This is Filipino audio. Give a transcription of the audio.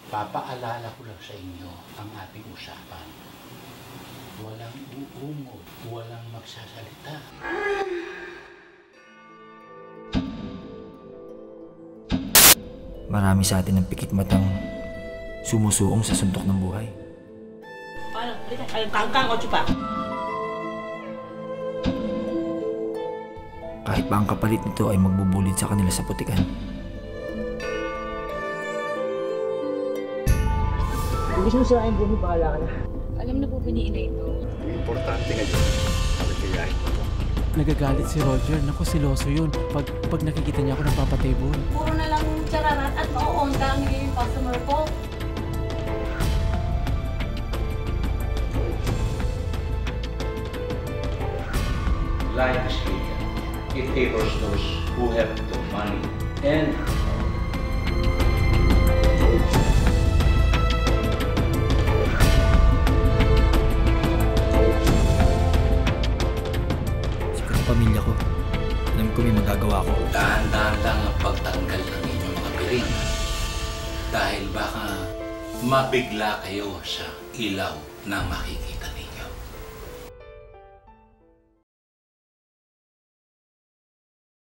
Papaalala ko lang sa inyo ang ating usapan. Walang uungod, walang magsasalita. Marami sa atin ang pikit matang sumusuong sa suntok ng buhay. Paano? Kangkang o chupa? Kahit pa ang kapalit nito ay magbubulid sa kanila sa putikan. Kung gusto mo sirain buhay, bahala ka na. Alam na po ba ni Ina ito? Ang importante ngayon, nagkayahin mo. Nagagalit si Roger. Naku, siloso yun. Pag nakikita niya ako nagpapatable. Puro na lang chararat at mauonda ang naging customer ko. Life is bigger. It favors those who have the money and Sa pamilya ko, alam ko may magagawa ko. dahan-dahan lang ang pagtanggal ng inyong mga piring. Dahil baka mabigla kayo sa ilaw na makikita